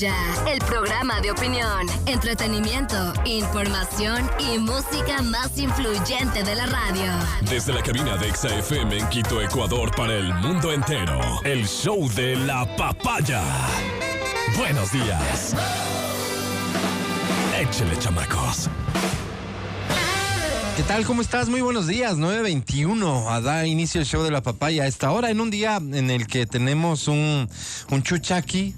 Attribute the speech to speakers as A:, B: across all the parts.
A: Ya, el programa de opinión, entretenimiento, información y música más influyente de la radio.
B: Desde la cabina de Exa FM en Quito, Ecuador, para el mundo entero. El show de la papaya. Buenos días. Échale, chamacos.
C: ¿Qué tal? ¿Cómo estás? Muy buenos días. 9:21. Da inicio el show de la papaya a esta hora, en un día en el que tenemos un chuchaqui.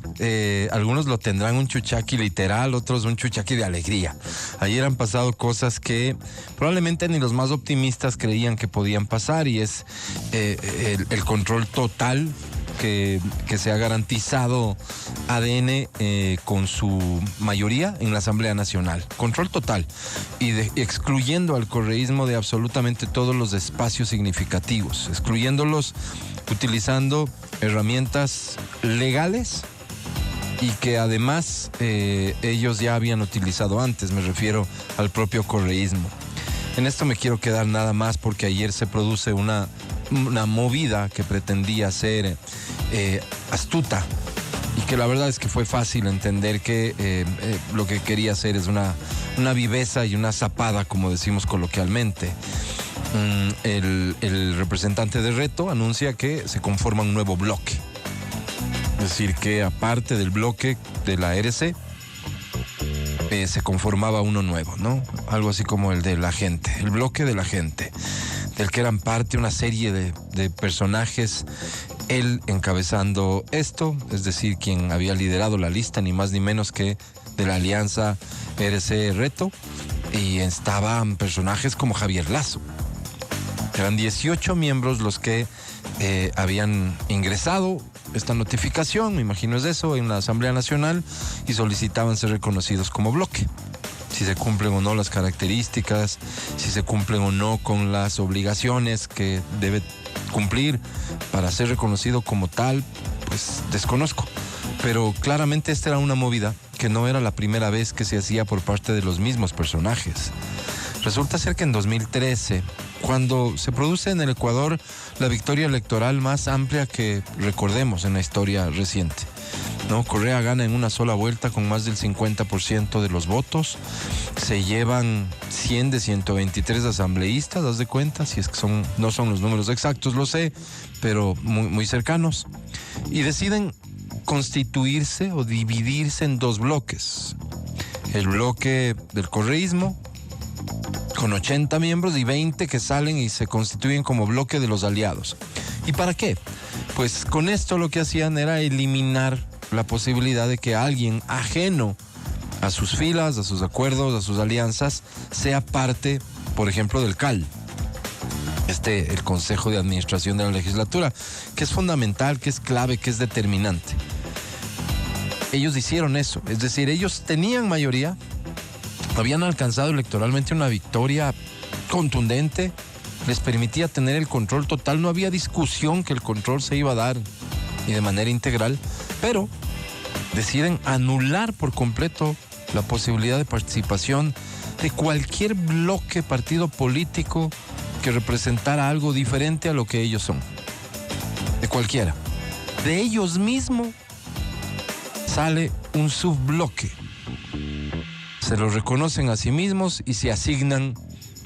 C: Algunos lo tendrán un chuchaqui literal, otros un chuchaqui de alegría. Ayer han pasado cosas que probablemente ni los más optimistas creían que podían pasar, y es el control total que se ha garantizado ADN con su mayoría en la Asamblea Nacional. Control total. Y excluyendo al correísmo de absolutamente todos los espacios significativos, excluyéndolos utilizando herramientas legales y que además ellos ya habían utilizado antes. Me refiero al propio correísmo. En esto me quiero quedar nada más porque ayer se produce una movida que pretendía ser astuta, y que la verdad es que fue fácil entender que lo que quería hacer es una viveza y una zapada, como decimos coloquialmente. El representante de Reto anuncia que se conforma un nuevo bloque, es decir, que aparte del bloque de la RC se conformaba uno nuevo, ¿no? Algo así como el de la gente, el bloque de la gente, del que eran parte una serie de personajes, él encabezando esto, es decir, quien había liderado la lista, ni más ni menos que de la alianza RC Reto, y estaban personajes como Javier Lazo. Eran 18 miembros los que habían ingresado esta notificación, me imagino es eso, en la Asamblea Nacional, y solicitaban ser reconocidos como bloque. Si se cumplen o no las características, si se cumplen o no con las obligaciones que debe cumplir para ser reconocido como tal, pues desconozco. Pero claramente esta era una movida que no era la primera vez que se hacía por parte de los mismos personajes. Resulta ser que en 2013, cuando se produce en el Ecuador la victoria electoral más amplia que recordemos en la historia reciente, ¿no? Correa gana en una sola vuelta con más del 50% de los votos. Se llevan 100 de 123 asambleístas, haz de cuenta, si es que no son los números exactos, lo sé, pero muy, muy cercanos. Y deciden constituirse o dividirse en dos bloques. El bloque del correísmo, con 80 miembros, y 20 que salen y se constituyen como bloque de los aliados. ¿Y para qué? Pues con esto lo que hacían era eliminar la posibilidad de que alguien ajeno a sus filas, a sus acuerdos, a sus alianzas, sea parte, por ejemplo, del CAL, el Consejo de Administración de la Legislatura, que es fundamental, que es clave, que es determinante. Ellos hicieron eso, es decir, ellos tenían mayoría, habían alcanzado electoralmente una victoria contundente, les permitía tener el control total, no había discusión que el control se iba a dar y de manera integral, pero deciden anular por completo la posibilidad de participación de cualquier bloque, partido político que representara algo diferente a lo que ellos son. De cualquiera. De ellos mismos sale un subbloque. Se los reconocen a sí mismos y se asignan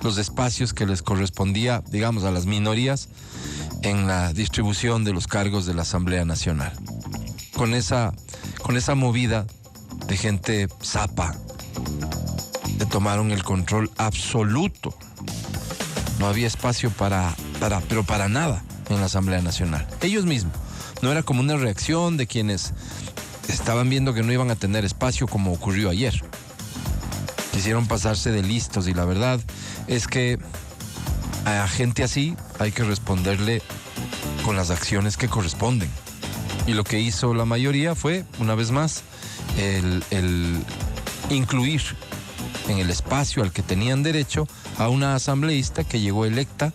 C: los espacios que les correspondía, digamos, a las minorías en la distribución de los cargos de la Asamblea Nacional. Con esa movida de gente zapa, le tomaron el control absoluto. No había espacio para nada en la Asamblea Nacional. Ellos mismos. No era como una reacción de quienes estaban viendo que no iban a tener espacio, como ocurrió ayer. Quisieron pasarse de listos, y la verdad es que a gente así hay que responderle con las acciones que corresponden. Y lo que hizo la mayoría fue, una vez más, el incluir en el espacio al que tenían derecho a una asambleísta que llegó electa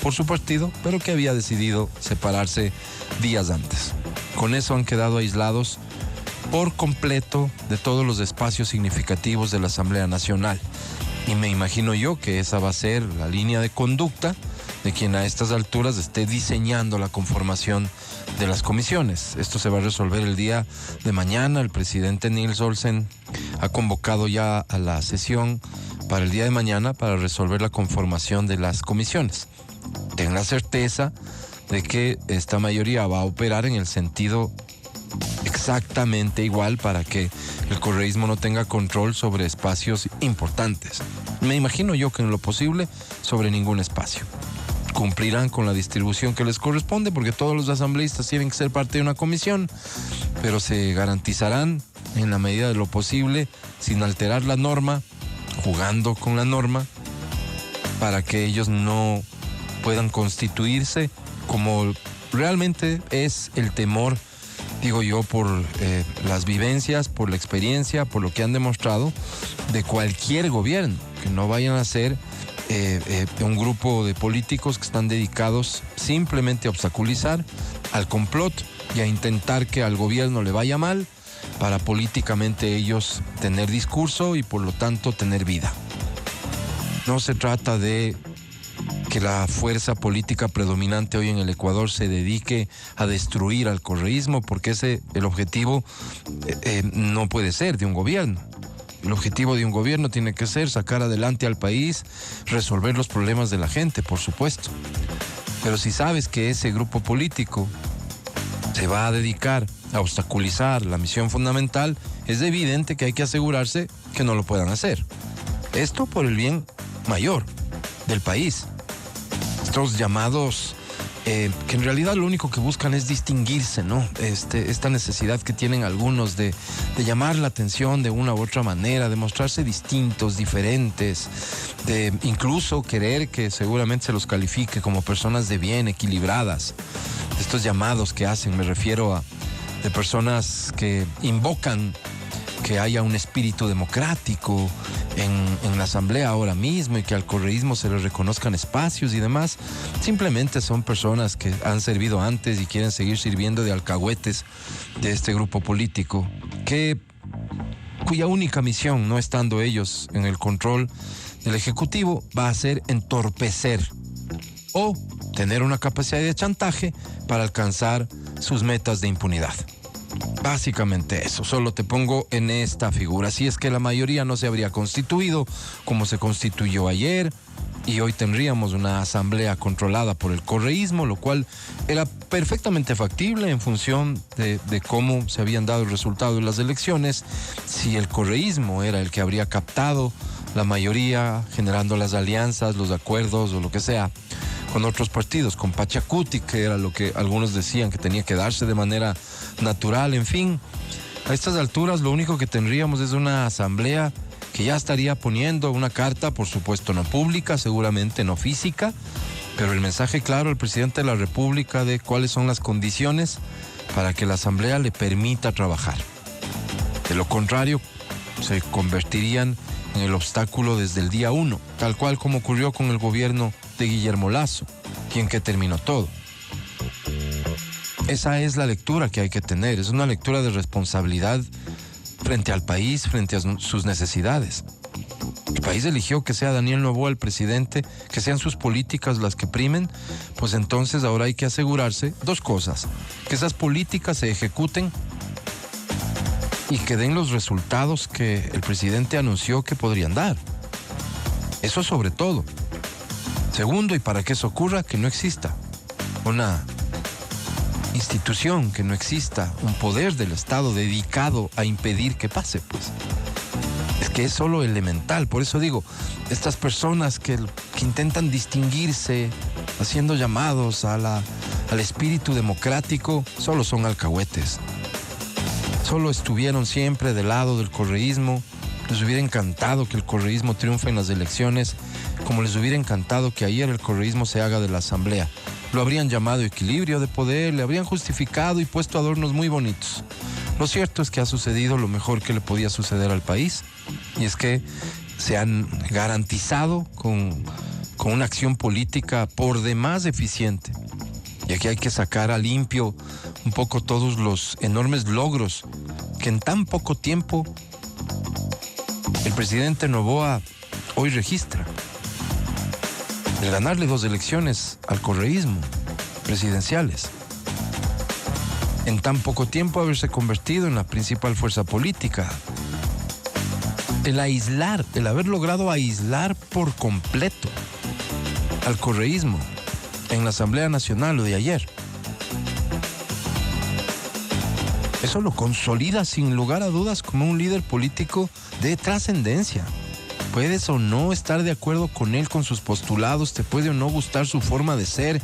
C: por su partido, pero que había decidido separarse días antes. Con eso han quedado aislados por completo de todos los espacios significativos de la Asamblea Nacional. Y me imagino yo que esa va a ser la línea de conducta de quien a estas alturas esté diseñando la conformación de las comisiones. Esto se va a resolver el día de mañana. El presidente Nils Olsen ha convocado ya a la sesión para el día de mañana para resolver la conformación de las comisiones. Ten la certeza de que esta mayoría va a operar en el sentido exactamente igual para que el correísmo no tenga control sobre espacios importantes. Me imagino yo que en lo posible sobre ningún espacio. Cumplirán con la distribución que les corresponde porque todos los asambleístas tienen que ser parte de una comisión, pero se garantizarán en la medida de lo posible, sin alterar la norma, jugando con la norma, para que ellos no puedan constituirse como realmente es el temor, digo yo, por las vivencias, por la experiencia, por lo que han demostrado de cualquier gobierno, que no vayan a ser un grupo de políticos que están dedicados simplemente a obstaculizar, al complot y a intentar que al gobierno le vaya mal para políticamente ellos tener discurso y por lo tanto tener vida. No se trata de que la fuerza política predominante hoy en el Ecuador se dedique a destruir al correísmo, porque el objetivo no puede ser de un gobierno. El objetivo de un gobierno tiene que ser sacar adelante al país, resolver los problemas de la gente, por supuesto. Pero si sabes que ese grupo político se va a dedicar a obstaculizar la misión fundamental, es evidente que hay que asegurarse que no lo puedan hacer. Esto por el bien mayor del país. Estos llamados que en realidad lo único que buscan es distinguirse, ¿no? Esta necesidad que tienen algunos de llamar la atención de una u otra manera, de mostrarse distintos, diferentes, de incluso querer que seguramente se los califique como personas de bien, equilibradas. Estos llamados que hacen, me refiero de personas que invocan que haya un espíritu democrático en la asamblea ahora mismo y que al correísmo se les reconozcan espacios y demás. Simplemente son personas que han servido antes y quieren seguir sirviendo de alcahuetes de este grupo político, cuya única misión, no estando ellos en el control del Ejecutivo, va a ser entorpecer o tener una capacidad de chantaje para alcanzar sus metas de impunidad. Básicamente eso, solo te pongo en esta figura. Si es que la mayoría no se habría constituido como se constituyó ayer y hoy tendríamos una asamblea controlada por el correísmo, lo cual era perfectamente factible en función de cómo se habían dado el resultado de las elecciones. Si el correísmo era el que habría captado la mayoría, generando las alianzas, los acuerdos o lo que sea con otros partidos, con Pachacuti, que era lo que algunos decían que tenía que darse de manera natural, en fin. A estas alturas lo único que tendríamos es una asamblea que ya estaría poniendo una carta, por supuesto no pública, seguramente no física, pero el mensaje claro al presidente de la República de cuáles son las condiciones para que la asamblea le permita trabajar. De lo contrario, se convertirían en el obstáculo desde el día 1, tal cual como ocurrió con el gobierno de Guillermo Lasso, quien que terminó todo. Esa es la lectura que hay que tener, es una lectura de responsabilidad frente al país, frente a sus necesidades. El país eligió que sea Daniel Noboa el presidente, que sean sus políticas las que primen, pues entonces ahora hay que asegurarse dos cosas: que esas políticas se ejecuten y que den los resultados que el presidente anunció que podrían dar. Eso sobre todo. Segundo, y para que eso ocurra, que no exista una institución, que no exista un poder del Estado dedicado a impedir que pase, pues. Es que es solo elemental. Por eso digo, estas personas que intentan distinguirse haciendo llamados al espíritu democrático, solo son alcahuetes. Solo estuvieron siempre del lado del correísmo. Les hubiera encantado que el correísmo triunfe en las elecciones, como les hubiera encantado que ayer el correísmo se haga de la asamblea. Lo habrían llamado equilibrio de poder, le habrían justificado y puesto adornos muy bonitos. Lo cierto es que ha sucedido lo mejor que le podía suceder al país, y es que se han garantizado con una acción política por demás eficiente. Y aquí hay que sacar a limpio un poco todos los enormes logros que en tan poco tiempo el presidente Noboa hoy registra. el ganarle 2 elecciones al correísmo presidenciales. En tan poco tiempo haberse convertido en la principal fuerza política. El haber logrado aislar por completo al correísmo en la Asamblea Nacional lo de ayer. Eso lo consolida sin lugar a dudas como un líder político de trascendencia. Puedes o no estar de acuerdo con él, con sus postulados, te puede o no gustar su forma de ser.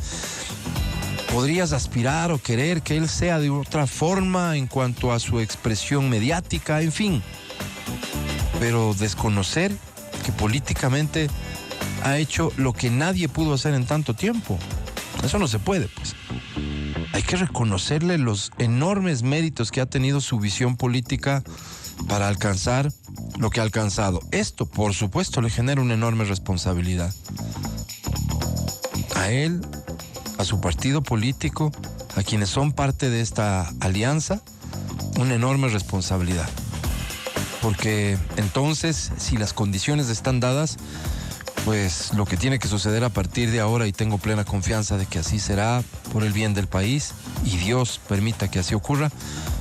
C: Podrías aspirar o querer que él sea de otra forma en cuanto a su expresión mediática, en fin. Pero desconocer que políticamente ha hecho lo que nadie pudo hacer en tanto tiempo, eso no se puede, pues. Hay que reconocerle los enormes méritos que ha tenido su visión política para alcanzar lo que ha alcanzado. Esto, por supuesto, le genera una enorme responsabilidad. A él, a su partido político, a quienes son parte de esta alianza, una enorme responsabilidad. Porque entonces, si las condiciones están dadas, pues lo que tiene que suceder a partir de ahora, y tengo plena confianza de que así será por el bien del país, y Dios permita que así ocurra,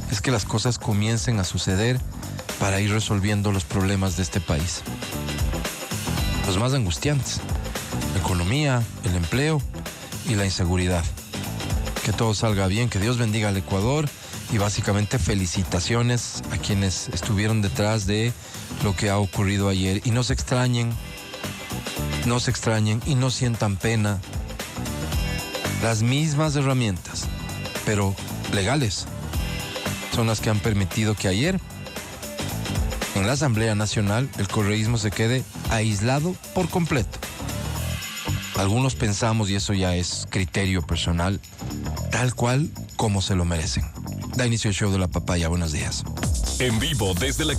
C: es que las cosas comiencen a suceder para ir resolviendo los problemas de este país. Los más angustiantes: la economía, el empleo y la inseguridad. Que todo salga bien, que Dios bendiga al Ecuador, y básicamente felicitaciones a quienes estuvieron detrás de lo que ha ocurrido ayer. Y no se extrañen y no sientan pena. Las mismas herramientas, pero legales, son las que han permitido que ayer, en la Asamblea Nacional, el correísmo se quede aislado por completo. Algunos pensamos, y eso ya es criterio personal, tal cual como se lo merecen. Da inicio el show de la papaya. Buenos días.
B: En vivo desde la